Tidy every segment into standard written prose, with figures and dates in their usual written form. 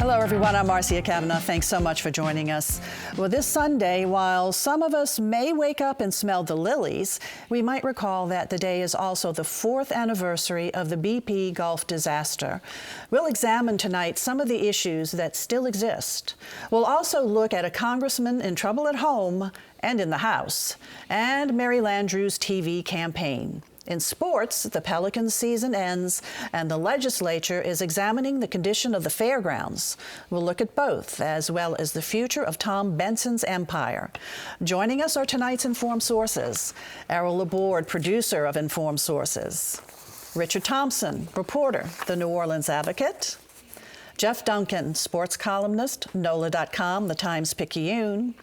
Hello, everyone. I'm Marcia Kavanaugh. Thanks so much for joining us. Well, this Sunday, while some of us may wake up and smell the lilies, we might recall that the day is also the 4th anniversary of the BP Gulf disaster. We'll examine tonight some of the issues that still exist. We'll also look at a congressman in trouble at home and in the House, and Mary Landrieu's TV campaign. In sports, the Pelicans season ends, and the legislature is examining the condition of the Fairgrounds. We'll look at both, as well as the future of Tom Benson's empire. Joining us are tonight's Informed Sources. Errol, Laborde, producer of Informed Sources. Richard Thompson, reporter, The New Orleans Advocate. Jeff Duncan, sports columnist, Nola.com, the Times-Picayune.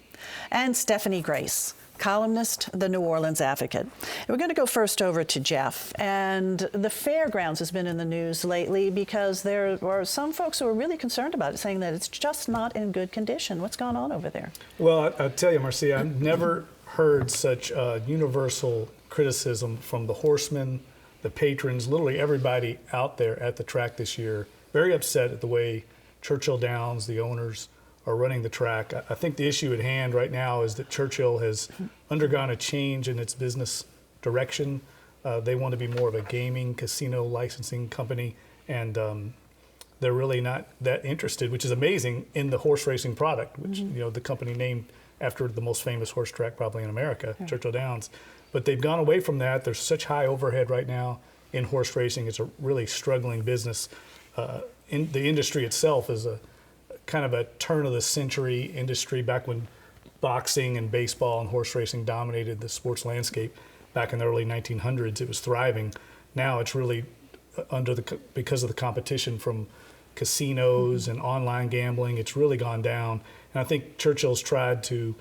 And Stephanie Grace, columnist, The New Orleans Advocate. We're going to go first over to Jeff. And the Fairgrounds has been in the news lately because there are some folks who are really concerned about it, saying that it's just not in good condition. What's going on over there? Well, I'll tell you, Marcia, I've never heard such universal criticism from the horsemen, the patrons, literally everybody out there at the track this year. Very upset at the way Churchill Downs, the owners, are running the track. I think the issue at hand right now is that Churchill has undergone a change in its business direction. They want to be more of a gaming casino licensing company, and they're really not that interested, which is amazing, in the horse racing product, which you know, the company named after the most famous horse track probably in America, Churchill Downs. But they've gone away from that. There's such high overhead right now in horse racing. It's a really struggling business. In the industry itself is a kind of a turn-of-the-century industry, back when boxing and baseball and horse racing dominated the sports landscape back in the early 1900s. It was thriving. Now it's really because of the competition from casinos and online gambling, it's really gone down. And I think Churchill's tried to,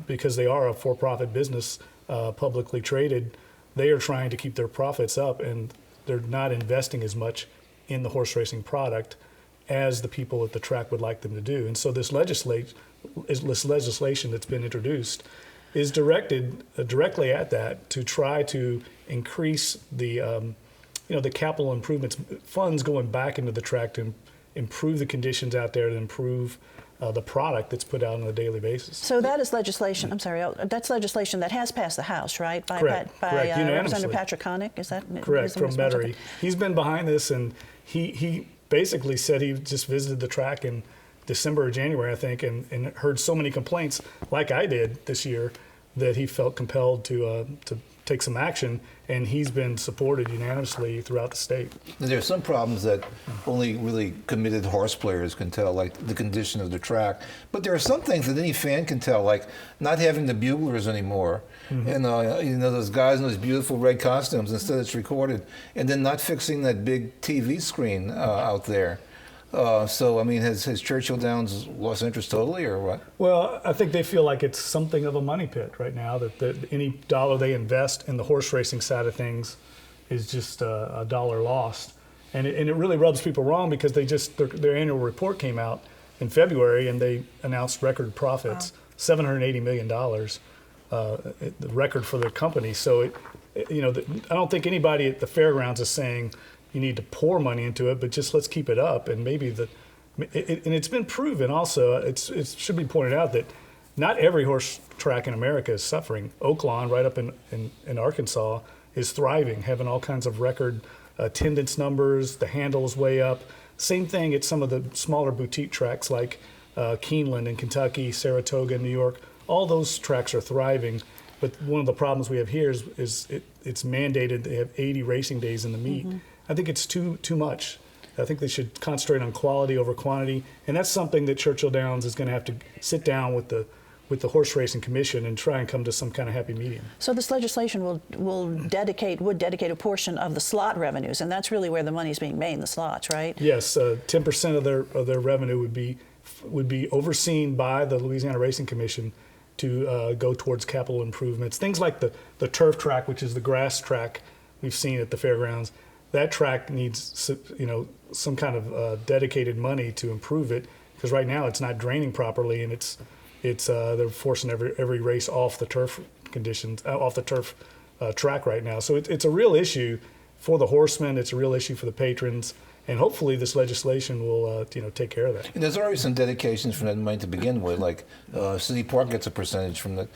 because they are a for-profit business, publicly traded, they are trying to keep their profits up, and they're not investing as much in the horse racing product as the people at the track would like them to do. And so this legislation that's been introduced is directed directly at that, to try to increase the the capital improvements funds going back into the track to improve the conditions out there, to improve the product that's put out on a daily basis. So that is legislation, I'm sorry, that's legislation that has passed the House, right? Correct. Representative Patrick Connick, is that? Correct, from Metairie. He's been behind this, and he basically said he just visited the track in December or January, I think, and heard so many complaints, like I did this year, that he felt compelled to take some action, and he's been supported unanimously throughout the state. There are some problems that only really committed horse players can tell, like the condition of the track. But there are some things that any fan can tell, like not having the buglers anymore, and those guys in those beautiful red costumes. Instead, it's recorded, and then not fixing that big TV screen out there. So, I mean, has Churchill Downs lost interest totally, or what? Well, I think they feel like it's something of a money pit right now, that any dollar they invest in the horse racing side of things is just a dollar lost. And it really rubs people wrong, because their annual report came out in February, and they announced record profits, $780 million, the record for their company. So, I don't think anybody at the Fairgrounds is saying you need to pour money into it, but just let's keep it up. And maybe and it's been proven also, it should be pointed out that not every horse track in America is suffering. Oaklawn, right up in Arkansas, is thriving, having all kinds of record attendance numbers. The handle is way up. Same thing at some of the smaller boutique tracks like Keeneland in Kentucky, Saratoga in New York. All those tracks are thriving. But one of the problems we have here is it's mandated they have 80 racing days in the meet. I think it's too much. I think they should concentrate on quality over quantity, and that's something that Churchill Downs is going to have to sit down with the Horse Racing Commission and try and come to some kind of happy medium. So this legislation would dedicate a portion of the slot revenues, and that's really where the money's being made, in the slots, right? Yes, 10% of their revenue would be overseen by the Louisiana Racing Commission to go towards capital improvements. Things like the turf track, which is the grass track we've seen at the Fairgrounds. That track needs, some kind of dedicated money to improve it, because right now it's not draining properly, and they're forcing every race off the turf track right now. So it's a real issue for the horsemen. It's a real issue for the patrons, And hopefully this legislation will, take care of that. And there's already some dedications from that money to begin with, like City Park gets a percentage from the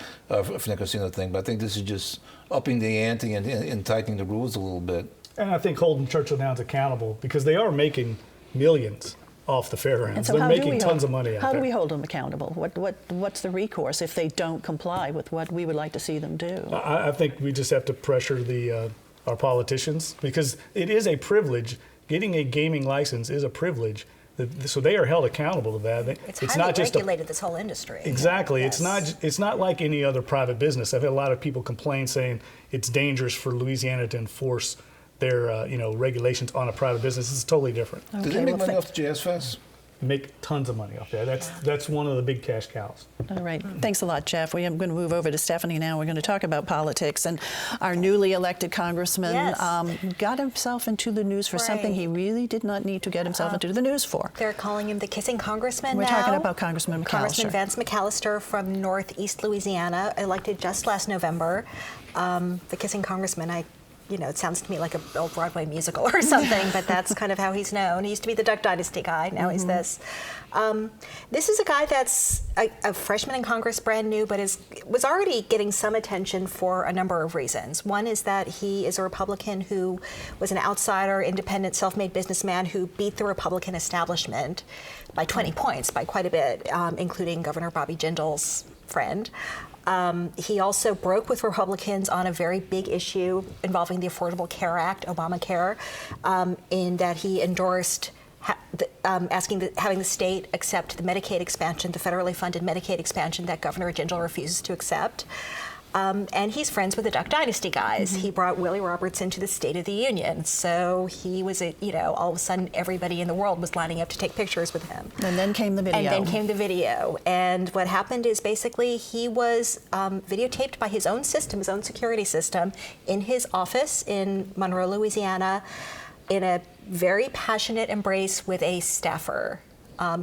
casino thing, but I think this is just upping the ante and tightening the rules a little bit. And I think holding Churchill Downs accountable, because they are making millions off the fairgrounds. And so they're making tons of money out there. How do we hold them accountable? What's the recourse if they don't comply with what we would like to see them do? I think we just have to pressure our politicians, because it is a privilege. Getting a gaming license is a privilege. So they are held accountable to that. It's highly not just regulated, this whole industry. Exactly. Yes. It's not like any other private business. I've had a lot of people complain saying it's dangerous for Louisiana to enforce their regulations on a private business. It's totally different. Okay, Does it make money off the Jazz Fest? Make tons of money off that. That's one of the big cash cows. All right. Thanks a lot, Jeff. I'm going to move over to Stephanie now. We're going to talk about politics. And our newly elected congressman got himself into the news for something he really did not need to get himself into the news for. They're calling him the kissing congressman We're now. talking about Congressman McAllister. Congressman Vance McAllister from Northeast Louisiana, elected just last November. The kissing congressman, it sounds to me like a old Broadway musical or something, but that's kind of how he's known. He used to be the Duck Dynasty guy. Now he's this. This is a guy that's a freshman in Congress, brand new, but was already getting some attention for a number of reasons. One is that he is a Republican who was an outsider, independent, self-made businessman who beat the Republican establishment by 20 points, by quite a bit, including Governor Bobby Jindal's friend. He also broke with Republicans on a very big issue involving the Affordable Care Act, Obamacare, in that he endorsed having the state accept the Medicaid expansion, the federally funded Medicaid expansion that Governor Jindal refuses to accept. And he's friends with the Duck Dynasty guys. He brought Willie Roberts into the State of the Union. So he was, all of a sudden everybody in the world was lining up to take pictures with him. And then came the video. And what happened is basically he was videotaped by his own system, his own security system, in his office in Monroe, Louisiana, in a very passionate embrace with a staffer.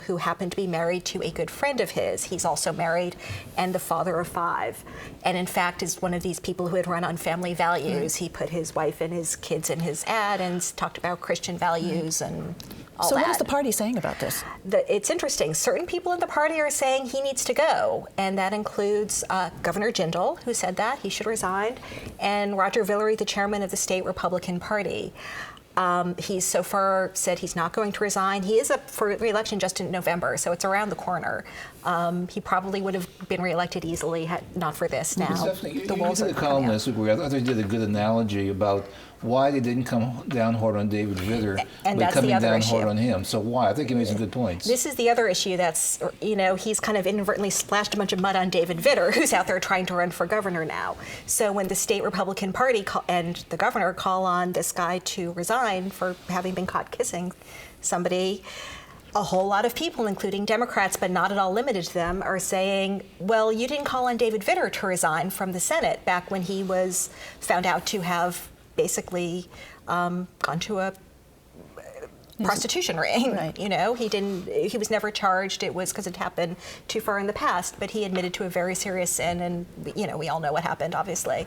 Who happened to be married to a good friend of his. He's also married and the father of 5. And in fact is one of these people who had run on family values. He put his wife and his kids in his ad and talked about Christian values and all that. So what is the party saying about this? It's interesting. Certain people in the party are saying he needs to go. And that includes Governor Jindal, who said that he should resign, and Roger Villery, the chairman of the state Republican Party. He's so far said he's not going to resign. He is up for re-election just in November, so it's around the corner. He probably would have been re-elected easily had not for this now. Stephanie, the columnist, I thought he did a good analogy about why they didn't come down hard on David Vitter, but coming down hard on him. So why? I think he made some good points. This is the other issue that's, he's kind of inadvertently splashed a bunch of mud on David Vitter, who's out there trying to run for governor now. So when the state Republican Party and the governor call on this guy to resign for having been caught kissing somebody, a whole lot of people, including Democrats, but not at all limited to them, are saying, well, you didn't call on David Vitter to resign from the Senate back when he was found out to have basically gone to a prostitution ring. Right. He was never charged. It was because it happened too far in the past, but he admitted to a very serious sin, and we all know what happened, obviously.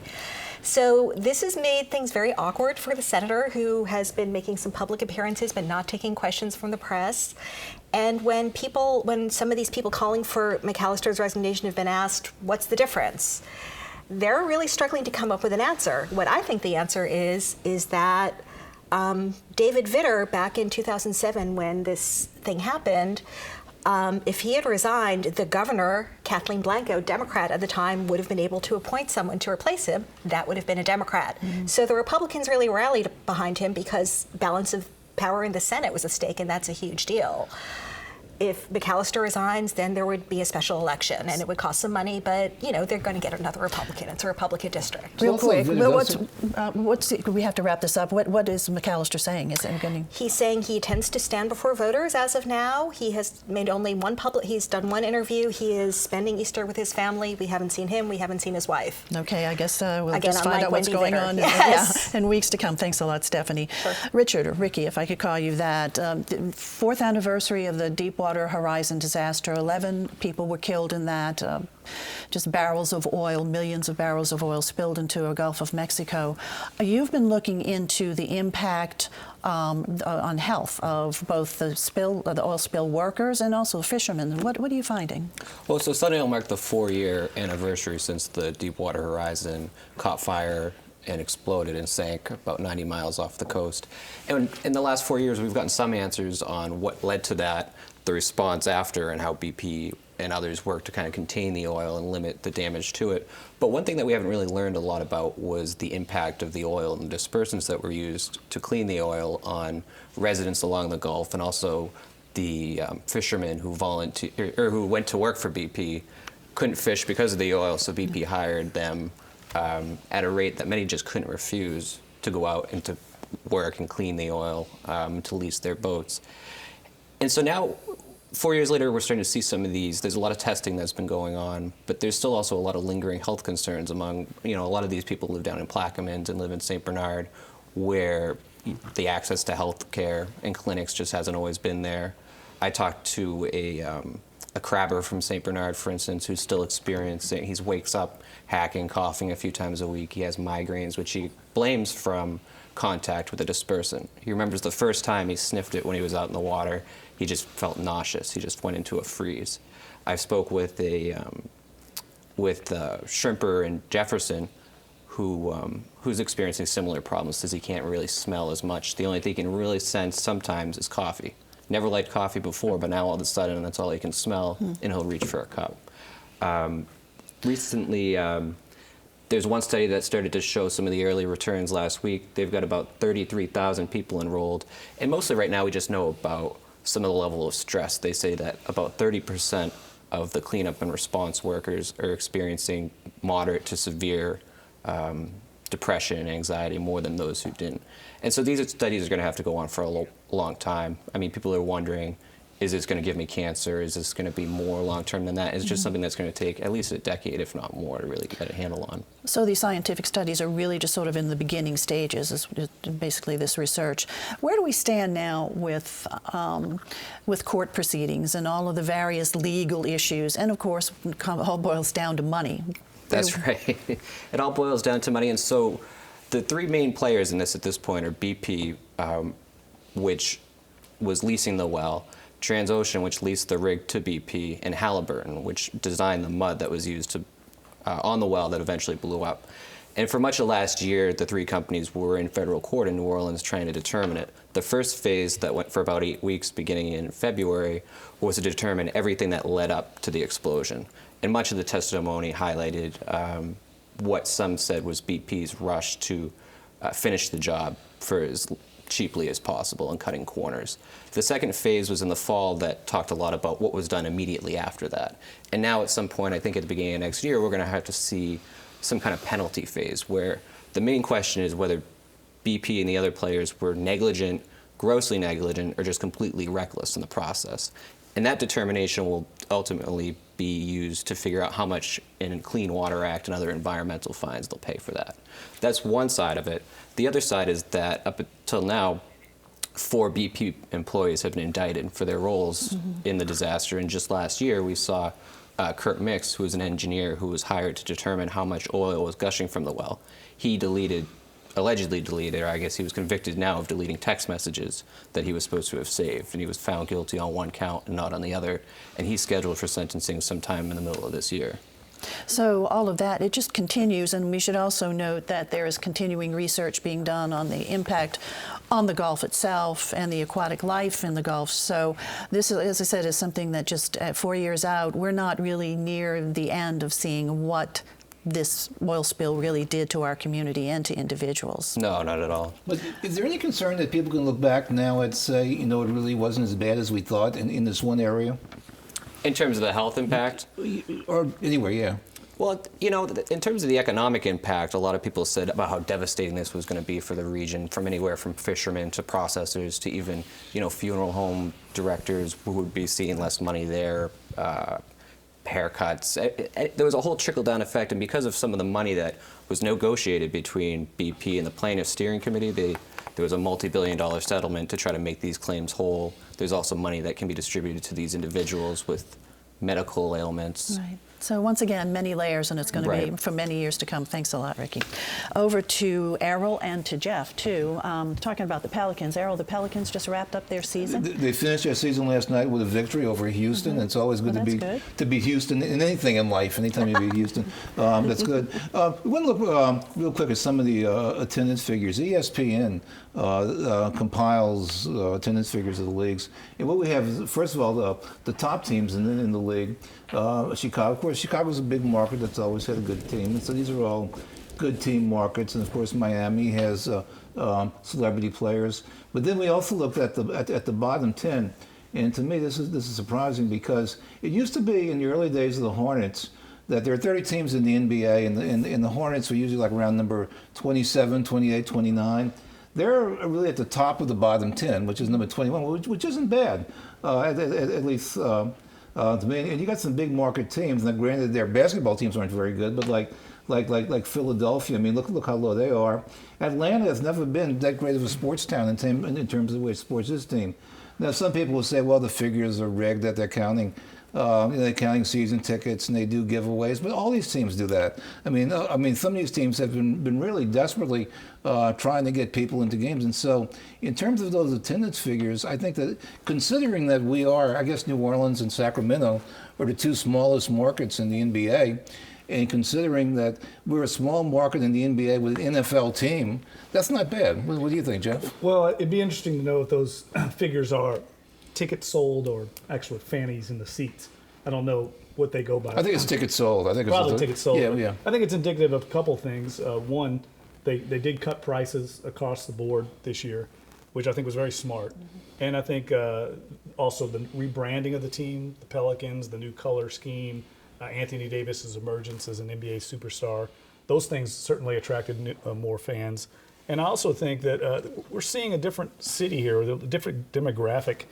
So this has made things very awkward for the senator, who has been making some public appearances but not taking questions from the press. And when some of these people calling for McAllister's resignation have been asked, what's the difference? They're really struggling to come up with an answer. What I think the answer is that David Vitter, back in 2007 when this thing happened, if he had resigned, the governor, Kathleen Blanco, Democrat at the time, would have been able to appoint someone to replace him. That would have been a Democrat. So the Republicans really rallied behind him because balance of power in the Senate was at stake, and that's a huge deal. If McAllister resigns, then there would be a special election, and it would cost some money, but, they're going to get another Republican. It's a Republican district. Real quick, we have to wrap this up. What is McAllister saying? He's saying he intends to stand before voters as of now. He has made only he's done one interview. He is spending Easter with his family. We haven't seen him. We haven't seen his wife. Okay, I guess we'll just find out what's going on in weeks to come. Thanks a lot, Stephanie. Sure. Richard, or Ricky, if I could call you that, the 4th anniversary of the Deepwater Deepwater Horizon disaster. 11 people were killed in that. Just barrels of oil, millions of barrels of oil spilled into the Gulf of Mexico. You've been looking into the impact on health of both the oil spill workers and also fishermen. What are you finding? Well, so Sunday will mark the 4-year anniversary since the Deepwater Horizon caught fire and exploded and sank about 90 miles off the coast. And in the last 4 years, we've gotten some answers on what led to that, the response after, and how BP and others worked to kind of contain the oil and limit the damage to it. But one thing that we haven't really learned a lot about was the impact of the oil and the dispersants that were used to clean the oil on residents along the Gulf, and also the fishermen who who went to work for BP couldn't fish because of the oil, so BP hired them at a rate that many just couldn't refuse to go out and to work and clean the oil, to lease their boats. And so now, 4 years later, we're starting to see some of these. There's a lot of testing that's been going on, but there's still also a lot of lingering health concerns among, a lot of these people live down in Plaquemines and live in St. Bernard, where the access to health care and clinics just hasn't always been there. I talked to a crabber from St. Bernard, for instance, who's still experiencing, he wakes up hacking, coughing a few times a week. He has migraines, which he blames from contact with a dispersant. He remembers the first time he sniffed it when he was out in the water. He just felt nauseous. He just went into a freeze. I spoke with a shrimper in Jefferson who's experiencing similar problems, says he can't really smell as much. The only thing he can really sense sometimes is coffee. Never liked coffee before, but now all of a sudden that's all he can smell, and he'll reach for a cup. Recently, there's one study that started to show some of the early returns last week. They've got about 33,000 people enrolled, and mostly right now we just know about some of the level of stress. They say that about 30% of the cleanup and response workers are experiencing moderate to severe depression and anxiety, more than those who didn't. And so these studies are going to have to go on for a long time. I mean, people are wondering, is this going to give me cancer? Is this going to be more long-term than that? It's just something that's going to take at least a decade, if not more, to really get a handle on. So these scientific studies are really just sort of in the beginning stages, basically this research. Where do we stand now with court proceedings and all of the various legal issues? And of course, it all boils down to money. That's right. It all boils down to money. And so the three main players in this at this point are BP, which was leasing the well, Transocean, which leased the rig to BP, and Halliburton, which designed the mud that was used on the well that eventually blew up. And for much of last year, the three companies were in federal court in New Orleans trying to determine it. The first phase that went for about 8 weeks beginning in February was to determine everything that led up to the explosion. And much of the testimony highlighted what some said was BP's rush to finish the job for as cheaply as possible and cutting corners. The second phase was in the fall that talked a lot about what was done immediately after that. And now at some point, I think at the beginning of next year, we're going to have to see some kind of penalty phase where the main question is whether BP and the other players were negligent, grossly negligent, or just completely reckless in the process. And that determination will ultimately be used to figure out how much in Clean Water Act and other environmental fines they'll pay for that. That's one side of it. The other side is that up until now, 4 BP employees have been indicted for their roles in the disaster. And just last year, we saw Kurt Mix, who was an engineer who was hired to determine how much oil was gushing from the well. He allegedly deleted, or I guess he was convicted now of deleting text messages that he was supposed to have saved. And he was found guilty on one count and not on the other. And he's scheduled for sentencing sometime in the middle of this year. So all of that, it just continues, and we should also note that there is continuing research being done on the impact on the Gulf itself and the aquatic life in the Gulf. So this, as I said, is something that just 4 years out, we're not really near the end of seeing what this oil spill really did to our community and to individuals. No, not at all. But is there any concern that people can look back now and say, it really wasn't as bad as we thought in this one area? In terms of the health impact? Or anywhere, yeah. Well, in terms of the economic impact, a lot of people said about how devastating this was going to be for the region, from anywhere from fishermen to processors to even, funeral home directors who would be seeing less money there, haircuts. There was a whole trickle-down effect, and because of some of the money that was negotiated between BP and the plaintiffs' steering committee, There was a multi-billion-dollar settlement to try to make these claims whole. There's also money that can be distributed to these individuals with medical ailments. Right. So once again, many layers, and it's going to be Right. for many years to come. Thanks a lot, Ricky. Over to Errol and to Jeff, too. Talking about the Pelicans. Errol, the Pelicans just wrapped up their season. They finished their season last night with a victory over Houston. It's always good Well, to that's to beat Houston in anything in life. Anytime you beat Houston, that's good. We want to look real quick at some of the attendance figures. ESPN compiles attendance figures of the leagues, and what we have is, first of all, the top teams in the league. Chicago, of course, Chicago's a big market that's always had a good team, and so these are all good team markets. And of course, Miami has celebrity players. But then we also looked at the bottom 10, and to me, this is surprising because it used to be in the early days of the Hornets that there are 30 teams in the NBA, and the Hornets were usually like around number 27, 28, 29. They're really at the top of the bottom 10, which is number 21, which isn't bad, at least to me. And you got some big market teams. Now, granted, their basketball teams aren't very good, but like Philadelphia, I mean, look how low they are. Atlanta has never been that great of a sports town in terms of the way sports is team. Now, some people will say, well, the figures are rigged, that they're counting. They're counting season tickets and they do giveaways, but all these teams do that. I mean, some of these teams have been really desperately trying to get people into games, and so in terms of those attendance figures, I think that considering that we are, I guess, New Orleans and Sacramento are the two smallest markets in the NBA, and considering that we're a small market in the NBA with an NFL team, that's not bad. What do you think, Jeff? Well, it'd be interesting to know if those figures are tickets sold or actual fannies in the seats. I don't know what they go by. I think it's tickets sold. I think Probably it's tickets sold. Yeah. I think it's indicative of a couple things. One, they did cut prices across the board this year, which I think was very smart. And I think also the rebranding of the team, the Pelicans, the new color scheme, Anthony Davis's emergence as an NBA superstar, those things certainly attracted more fans. And I also think that we're seeing a different city here, a different demographic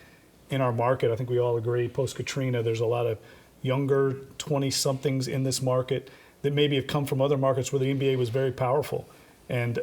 in our market. I think we all agree, post-Katrina, there's a lot of younger 20-somethings in this market that maybe have come from other markets where the NBA was very powerful. And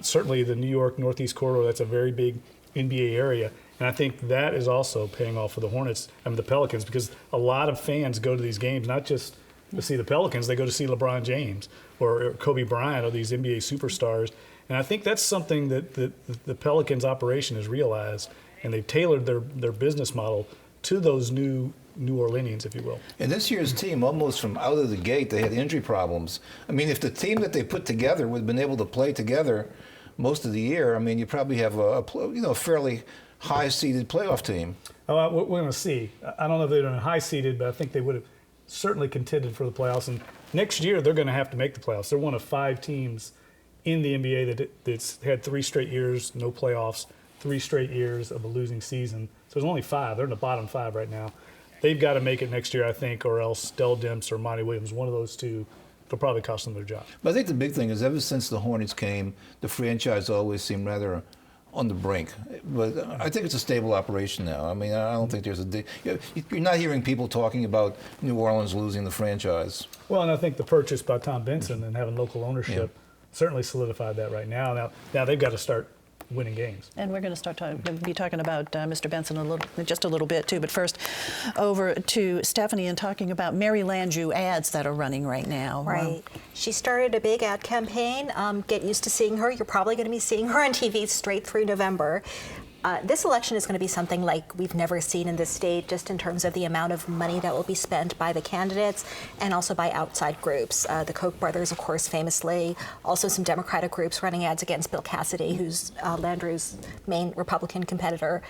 certainly the New York Northeast Corridor, that's a very big NBA area. And I think that is also paying off for the Hornets and the Pelicans, because a lot of fans go to these games, not just to see the Pelicans, they go to see LeBron James or Kobe Bryant or these NBA superstars. And I think that's something that the Pelicans operation has realized, and they've tailored their business model to those New Orleanians, if you will. And this year's team, almost from out of the gate, they had injury problems. I mean, if the team that they put together would have been able to play together most of the year, I mean, you probably have a fairly high-seeded playoff team. We're going to see. I don't know if they're high-seeded, but I think they would have certainly contended for the playoffs. And next year, they're going to have to make the playoffs. They're one of 5 teams in the NBA that's had 3 straight years, no playoffs, 3 straight years of a losing season. So there's only 5. They're in the bottom 5 right now. They've got to make it next year, I think, or else Dell Demps or Monty Williams, one of those two, will probably cost them their job. But I think the big thing is ever since the Hornets came, the franchise always seemed rather on the brink. But I think it's a stable operation now. I mean, I don't think there's you're not hearing people talking about New Orleans losing the franchise. Well, and I think the purchase by Tom Benson and having local ownership certainly solidified that right now. Now they've got to start winning games. And we're going to be talking about Mr. Benson just a little bit too. But first, over to Stephanie and talking about Mary Landrieu ads that are running right now. Right. She started a big ad campaign. Get used to seeing her. You're probably going to be seeing her on TV straight through November. This election is going to be something like we've never seen in this state, just in terms of the amount of money that will be spent by the candidates and also by outside groups. The Koch brothers, of course, famously. Also some Democratic groups running ads against Bill Cassidy, who's Landrieu's main Republican competitor.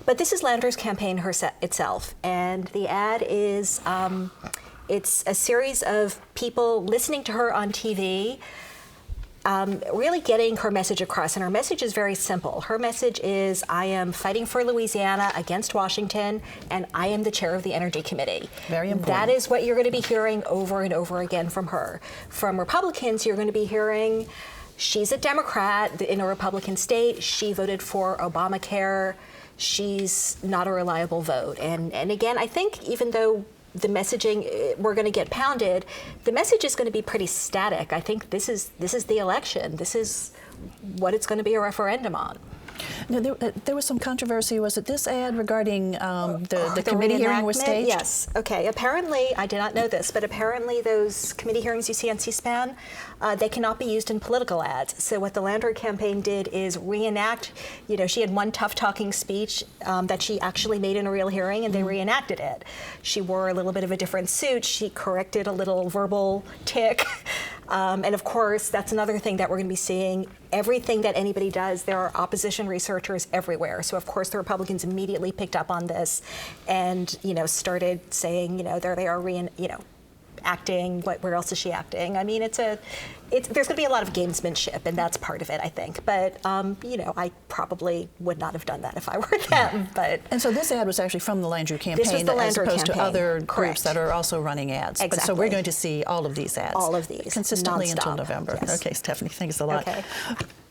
But this is Landrieu's campaign itself. And the ad is, it's a series of people listening to her on TV, really getting her message across. And her message is very simple. Her message is, I am fighting for Louisiana against Washington, and I am the chair of the Energy Committee. Very important. That is what you're going to be hearing over and over again from her. From Republicans, you're going to be hearing, she's a Democrat in a Republican state. She voted for Obamacare. She's not a reliable vote. And again, I think even though the messaging, we're going to get pounded, the message is going to be pretty static. I think this is the election. This is what it's going to be a referendum on. Now, there was some controversy. Was it this ad regarding the committee hearing was staged? Yes. Okay. Apparently, I did not know this, but apparently those committee hearings you see on C-SPAN, they cannot be used in political ads. So what the Landrieu campaign did is reenact, she had one tough-talking speech that she actually made in a real hearing, and they reenacted it. She wore a little bit of a different suit. She corrected a little verbal tick. And of course, that's another thing that we're going to be seeing. Everything that anybody does, there are opposition researchers everywhere. So of course, the Republicans immediately picked up on this and, started saying, there they are, acting. Where else is she acting? I mean, there's going to be a lot of gamesmanship, and that's part of it, I think. But, I probably would not have done that if I were them. But and so this ad was actually from the Landrieu campaign, this was the as Landrieu opposed campaign. to other Correct. groups that are also running ads. Exactly. So we're going to see all of these ads. All of these. Consistently until Nonstop. November. Yes. Okay, Stephanie, thanks a lot. Okay.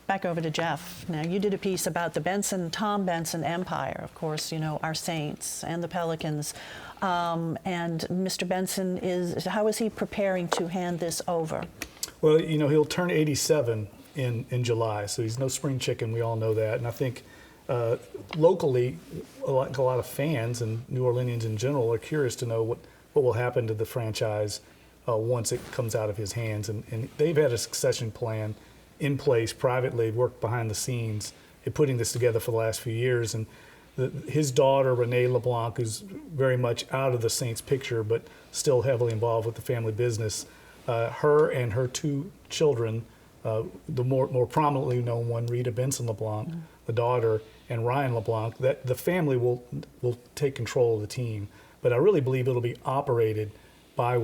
Back over to Jeff. Now, you did a piece about the Tom Benson empire, of course, our Saints and the Pelicans. And Mr. Benson how is he preparing to hand this over? Well, he'll turn 87 in July, so he's no spring chicken. We all know that. And I think locally, a lot of fans and New Orleanians in general are curious to know what will happen to the franchise once it comes out of his hands. And they've had a succession plan in place privately, worked behind the scenes in putting this together for the last few years. And his daughter, Renee LeBlanc, who's very much out of the Saints picture, but still heavily involved with the family business, her and her two children, the more prominently known one, Rita Benson LeBlanc, the daughter, and Ryan LeBlanc, that the family will take control of the team. But I really believe it'll be operated by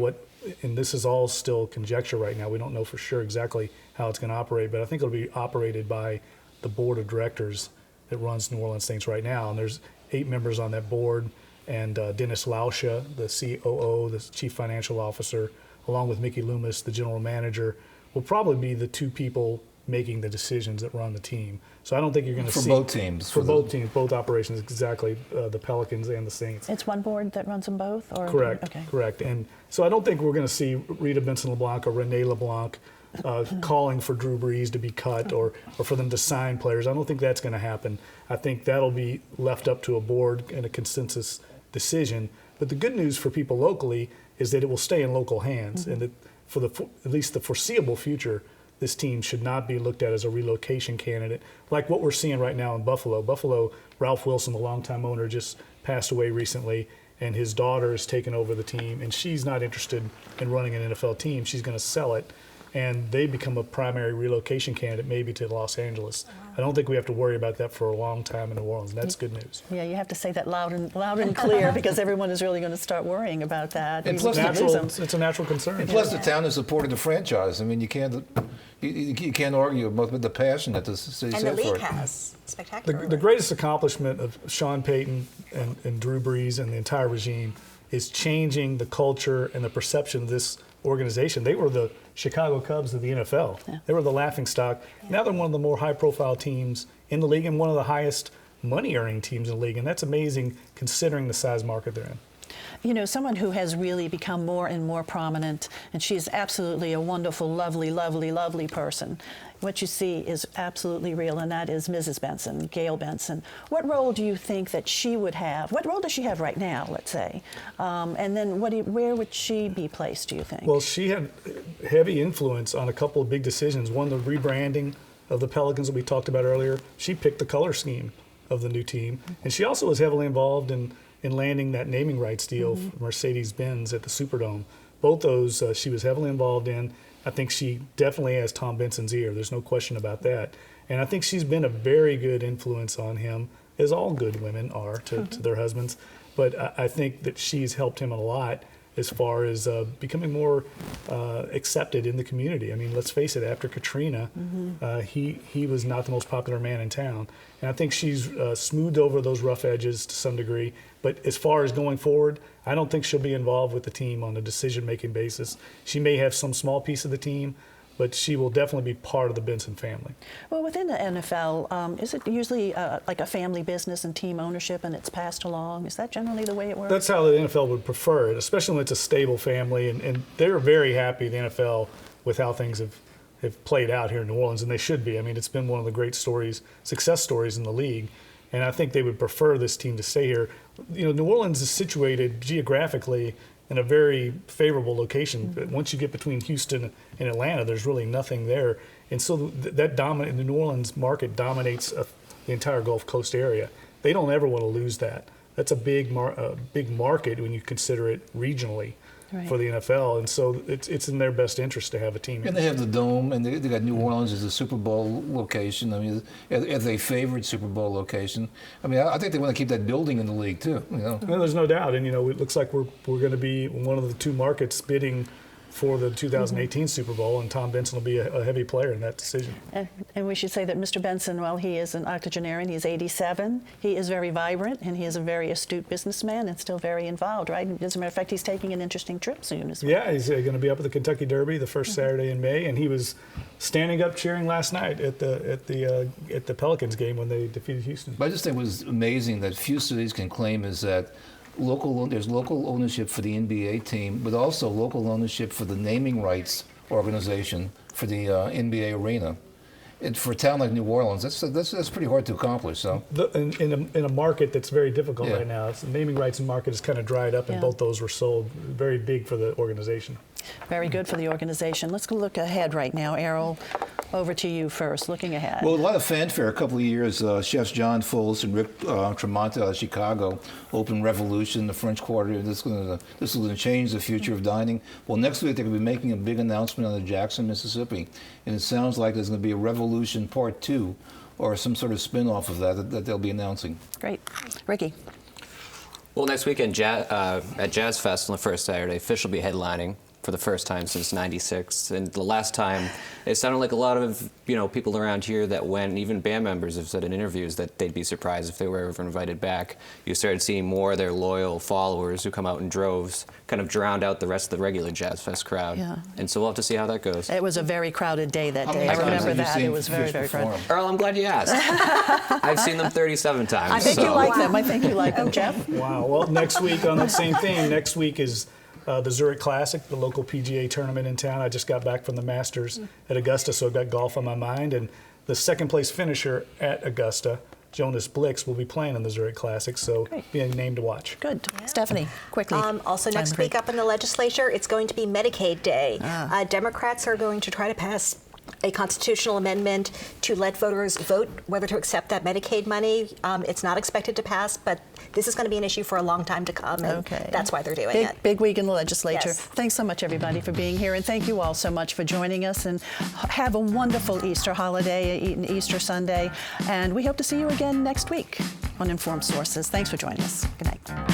and this is all still conjecture right now. We don't know for sure exactly how it's going to operate, but I think it'll be operated by the board of directors that runs New Orleans Saints right now. And there's 8 members on that board, and Dennis Lauscha, the COO, the chief financial officer, along with Mickey Loomis, the general manager, will probably be the 2 people making the decisions that run the team. So I don't think you're going to see... For both teams. For both teams, both operations, exactly, the Pelicans and the Saints. It's one board that runs them both? Or Correct, okay. correct. And so I don't think we're going to see Rita Benson LeBlanc or Renee LeBlanc calling for Drew Brees to be cut or for them to sign players. I don't think that's going to happen. I think that'll be left up to a board and a consensus decision. But the good news for people locally is that it will stay in local hands, and that for at least the foreseeable future, this team should not be looked at as a relocation candidate like what we're seeing right now in Buffalo. Buffalo, Ralph Wilson, the longtime owner, just passed away recently, and his daughter has taken over the team, and she's not interested in running an NFL team. She's going to sell it, and they become a primary relocation candidate maybe to Los Angeles. I don't think we have to worry about that for a long time in New Orleans. That's good news. Yeah, you have to say that loud and clear because everyone is really going to start worrying about that. And plus it's a natural concern. And plus, the town has supported the franchise. I mean, you can't argue about the passion that the city And has the for league it. has spectacular. The greatest accomplishment of Sean Payton and Drew Brees and the entire regime is changing the culture and the perception of this organization. They were the Chicago Cubs of the NFL. Yeah. They were the laughingstock. Yeah. Now they're one of the more high-profile teams in the league and one of the highest money-earning teams in the league, and that's amazing considering the size market they're in. Someone who has really become more and more prominent, and she is absolutely a wonderful, lovely, lovely, lovely person. What you see is absolutely real, and that is Mrs. Benson, Gail Benson. What role do you think that she would have? What role does she have right now, let's say? And then where would she be placed, do you think? Well, she had heavy influence on a couple of big decisions. One, the rebranding of the Pelicans that we talked about earlier. She picked the color scheme of the new team. And she also was heavily involved in landing that naming rights deal for Mercedes-Benz at the Superdome. Both those she was heavily involved in. I think she definitely has Tom Benson's ear. There's no question about that. And I think she's been a very good influence on him, as all good women are to their husbands. But I think that she's helped him a lot as far as becoming more accepted in the community. I mean, let's face it, after Katrina, he was not the most popular man in town. And I think she's smoothed over those rough edges to some degree. But as far as going forward, I don't think she'll be involved with the team on a decision-making basis. She may have some small piece of the team, but she will definitely be part of the Benson family. Well, within the NFL, is it usually like a family business and team ownership and it's passed along? Is that generally the way it works? That's how the NFL would prefer it, especially when it's a stable family. And they're very happy, the NFL, with how things have played out here in New Orleans, and they should be. I mean, it's been one of the great success stories in the league, and I think they would prefer this team to stay here. You know, New Orleans is situated geographically in a very favorable location. But once you get between Houston and Atlanta, there's really nothing there, and so the New Orleans market dominates the entire Gulf Coast area. They don't ever want to lose that. That's a big market when you consider it regionally. Right. For the NFL, and so it's in their best interest to have a team. And they have the Dome, and they got New Orleans as a Super Bowl location. I mean, as a favored Super Bowl location. I mean, I think they want to keep that building in the league too. You know, well, there's no doubt, and you know, it looks like we're going to be one of the two markets bidding for the 2018 Super Bowl, and Tom Benson will be a heavy player in that decision. And we should say that Mr. Benson, while he is an octogenarian, he's 87, he is very vibrant, and he is a very astute businessman and still very involved, right? As a matter of fact, he's taking an interesting trip soon as well. Yeah, he's going to be up at the Kentucky Derby the first Saturday in May, and he was standing up cheering last night at the Pelicans game when they defeated Houston. But I just think it was amazing that few cities can claim is that there's local ownership for the NBA team, but also local ownership for the naming rights organization for the NBA arena. And for a town like New Orleans, that's pretty hard to accomplish. So in a market that's very difficult right now, the naming rights and market is kind of dried up, and both those were sold. Very big for the organization. Very good for the organization. Let's go look ahead right now, Errol. Over to you first, looking ahead. Well, a lot of fanfare. A couple of years, chefs John Foles and Rick Tremonti out of Chicago opened Revolution, the French Quarter. This is going to change the future of dining. Well, next week they're going to be making a big announcement on the Jackson, Mississippi, and it sounds like there's going to be a Revolution Part 2, or some sort of spin-off of that they'll be announcing. Great, Ricky. Well, next weekend at Jazz Fest on the first Saturday, Fish will be headlining for the first time since '96, and the last time it sounded like a lot of people around here that went, even band members have said in interviews that they'd be surprised if they were ever invited back. You started seeing more of their loyal followers who come out in droves, kind of drowned out the rest of the regular Jazz Fest crowd. Yeah. And so we'll have to see how that goes. It was a very crowded day that day. I remember that. It was very, very crowded. Earl, I'm glad you asked. I've seen them 37 times. I think you like them. I think you like them, Jeff. Wow. Well, next week on that same theme, next week is the Zurich Classic, the local PGA tournament in town. I just got back from the Masters at Augusta, so I've got golf on my mind. And the second place finisher at Augusta, Jonas Blix, will be playing in the Zurich Classic, so be a name to watch. Good. Yeah. Stephanie, quickly. Also next week up in the legislature, it's going to be Medicaid Day. Democrats are going to try to pass a constitutional amendment to let voters vote whether to accept that Medicaid money. It's not expected to pass, but this is going to be an issue for a long time to come, and that's why they're doing it. Big week in the legislature. Yes. Thanks so much, everybody, for being here, and thank you all so much for joining us, and have a wonderful Easter holiday, Easter Sunday, and we hope to see you again next week on Informed Sources. Thanks for joining us. Good night.